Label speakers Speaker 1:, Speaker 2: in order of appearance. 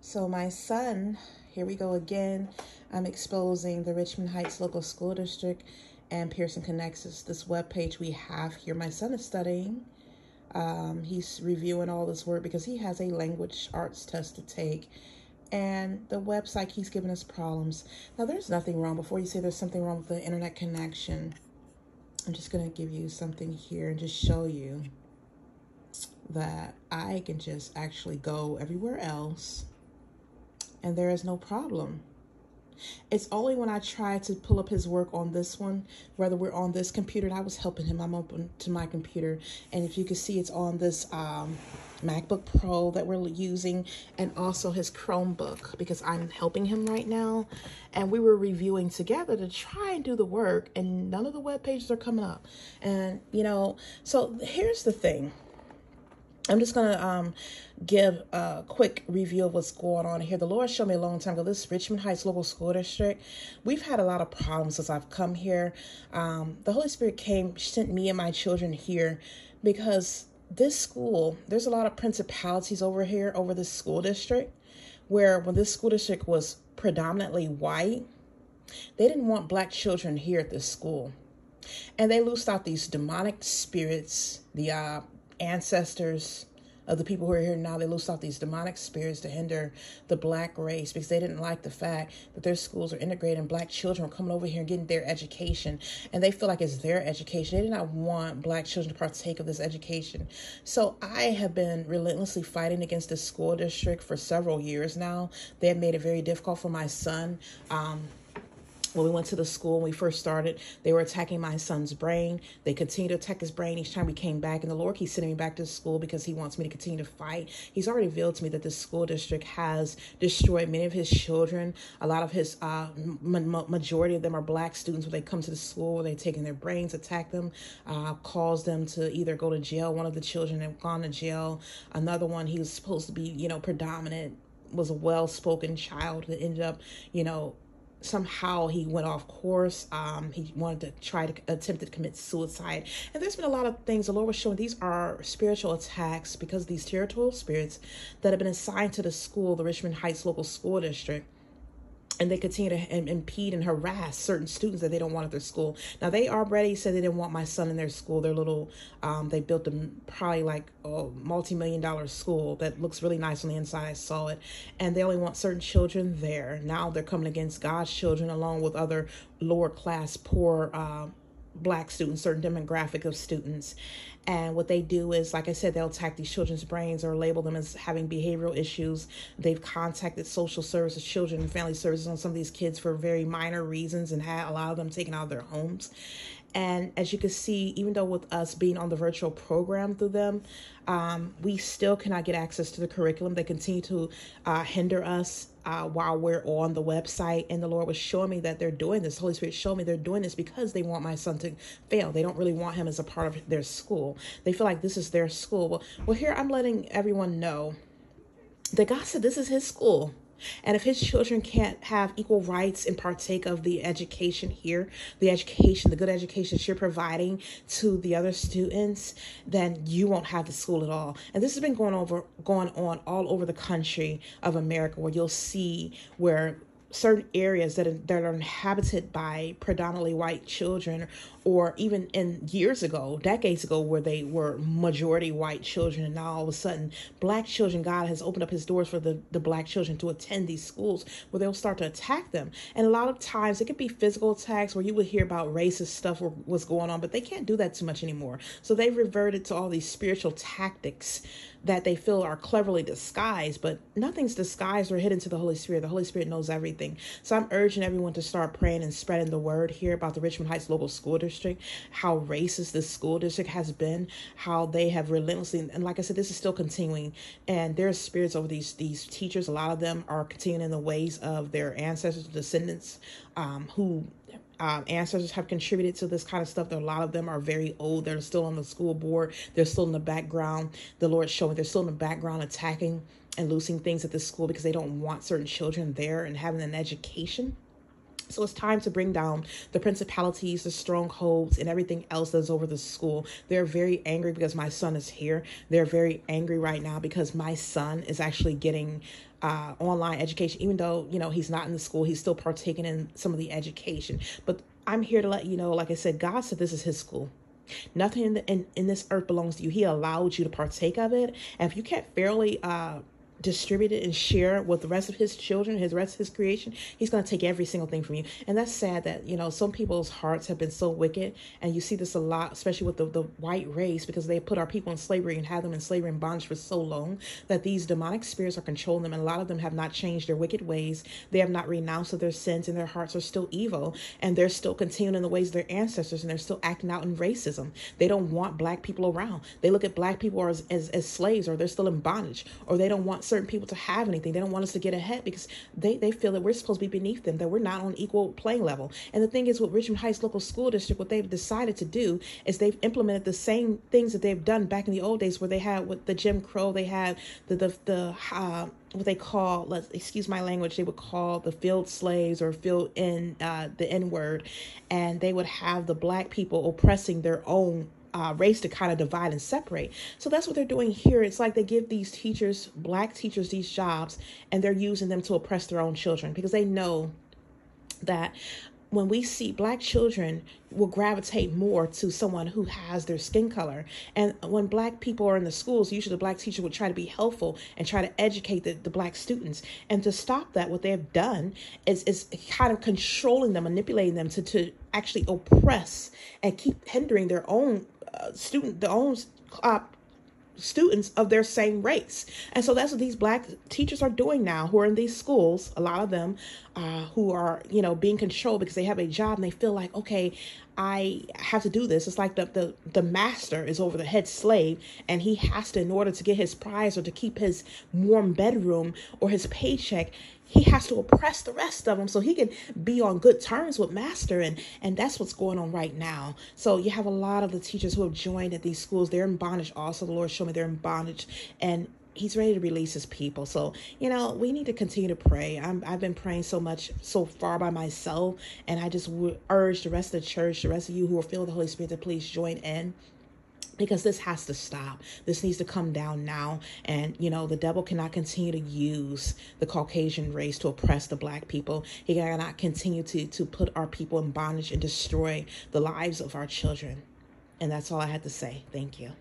Speaker 1: So my son, here we go again. I'm exposing the Richmond Heights Local School District and Pearson Connexus. This webpage we have here. My son is studying. He's reviewing all this work because he has a language arts test to take. And the website keeps giving us problems. Now, there's nothing wrong. Before you say there's something wrong with the internet connection, I'm just going to give you something here and just show you that I can just actually go everywhere else and there is no problem. It's only when I try to pull up his work on this one, whether we're on this computer, and I was helping him, I'm open to my computer, and if you can see, it's on this MacBook Pro that we're using, and also his Chromebook, because I'm helping him right now, and we were reviewing together to try and do the work, and none of the web pages are coming up. And, so here's the thing. I'm just going to give a quick review of what's going on here. The Lord showed me a long time ago, this Richmond Heights Local School District, we've had a lot of problems since I've come here. The Holy Spirit sent me and my children here because this school, there's a lot of principalities over here, over this school district, where when this school district was predominantly white, they didn't want black children here at this school. And they loosed out these demonic spirits, the ancestors of the people who are here now. They loosed out these demonic spirits to hinder the black race because they didn't like the fact that their schools are integrated and black children are coming over here and getting their education, and they feel like it's their education. They did not want black children to partake of this education. So I have been relentlessly fighting against this school district for several years now. They have made it very difficult for my son. When we went to the school, when we first started, they were attacking my son's brain. They continued to attack his brain each time we came back. And the Lord keeps sending me back to the school because he wants me to continue to fight. He's already revealed to me that this school district has destroyed many of his children. A lot of his, majority of them are black students. When they come to the school, where they're taking their brains, attack them, cause them to either go to jail. One of the children have gone to jail. Another one, he was supposed to be, predominant, was a well-spoken child that ended up, somehow he went off course. He wanted to attempt to commit suicide. And there's been a lot of things the Lord was showing. These are spiritual attacks because of these territorial spirits that have been assigned to the school, the Richmond Heights Local School District. And they continue to impede and harass certain students that they don't want at their school. Now, they already said they didn't want my son in their school. Their little, they built probably like a multi-million-dollar school that looks really nice on the inside. I saw it. And they only want certain children there. Now they're coming against God's children along with other lower class, poor black students, certain demographic of students. And what they do is, like I said, they'll attack these children's brains or label them as having behavioral issues. They've contacted social services, children and family services on some of these kids for very minor reasons and had a lot of them taken out of their homes. And as you can see, even though with us being on the virtual program through them, we still cannot get access to the curriculum. They continue to hinder us while we're on the website. And the Lord was showing me that they're doing this. The Holy Spirit showed me they're doing this because they want my son to fail. They don't really want him as a part of their school. They feel like this is their school. Well, here I'm letting everyone know that God said this is his school. And if his children can't have equal rights and partake of the education here, the good education that you're providing to the other students, then you won't have the school at all. And this has been going on all over the country of America, where you'll see where certain areas that are inhabited by predominantly white children, or even in decades ago, where they were majority white children, and now all of a sudden black children, God has opened up his doors for the black children to attend these schools, where they'll start to attack them. And a lot of times it could be physical attacks where you would hear about racist stuff or what's going on, but they can't do that too much anymore. So they've reverted to all these spiritual tactics that they feel are cleverly disguised, but nothing's disguised or hidden to the Holy Spirit. The Holy Spirit knows everything. So I'm urging everyone to start praying and spreading the word here about the Richmond Heights Local School District, how racist this school district has been, how they have relentlessly, and like I said, this is still continuing, and there's spirits over these teachers. A lot of them are continuing in the ways of their ancestors, descendants, who ancestors have contributed to this kind of stuff. A lot of them are very old. They're still on the school board. They're still in the background. The Lord showed me they're still in the background attacking and loosing things at the school because they don't want certain children there and having an education. So it's time to bring down the principalities, the strongholds, and everything else that's over the school. They're very angry because my son is here. They're very angry right now because my son is actually getting online education. Even though, he's not in the school, he's still partaking in some of the education. But I'm here to let you know, like I said, God said this is his school. Nothing in this earth belongs to you. He allowed you to partake of it. And if you can't fairly distribute it and share it with the rest of his children, his rest of his creation, he's going to take every single thing from you. And that's sad that, some people's hearts have been so wicked. And you see this a lot, especially with the white race, because they put our people in slavery and have them in slavery and bondage for so long that these demonic spirits are controlling them. And a lot of them have not changed their wicked ways. They have not renounced of their sins, and their hearts are still evil. And they're still continuing in the ways of their ancestors, and they're still acting out in racism. They don't want black people around. They look at black people as slaves, or they're still in bondage, or they don't want certain people to have anything. They don't want us to get ahead because they feel that we're supposed to be beneath them, that we're not on equal playing level. And the thing is, with Richmond Heights Local School District, what they've decided to do is they've implemented the same things that they've done back in the old days, where they had with the Jim Crow, they had the what they call, excuse my language, they would call the field slaves, or field in the N word, and they would have the black people oppressing their own race to kind of divide and separate. So that's what they're doing here. It's like they give these teachers, black teachers, these jobs, and they're using them to oppress their own children, because they know that when we see black children will gravitate more to someone who has their skin color. And when black people are in the schools, usually the black teacher would try to be helpful and try to educate the black students. And to stop that, what they have done is kind of controlling them, manipulating them to actually oppress and keep hindering their own students of their same race. And so that's what these black teachers are doing now, who are in these schools, a lot of them who are, being controlled because they have a job and they feel like, okay, I have to do this. It's like the master is over the head slave, and he has to, in order to get his prize or to keep his warm bedroom or his paycheck, he has to oppress the rest of them so he can be on good terms with master. And that's what's going on right now. So you have a lot of the teachers who have joined at these schools. They're in bondage also. The Lord showed me they're in bondage, and he's ready to release his people. So, we need to continue to pray. I've been praying so much so far by myself, and I just would urge the rest of the church, the rest of you who are filled with the Holy Spirit, to please join in. Because this has to stop. This needs to come down now. And, the devil cannot continue to use the Caucasian race to oppress the black people. He cannot continue to put our people in bondage and destroy the lives of our children. And that's all I had to say. Thank you.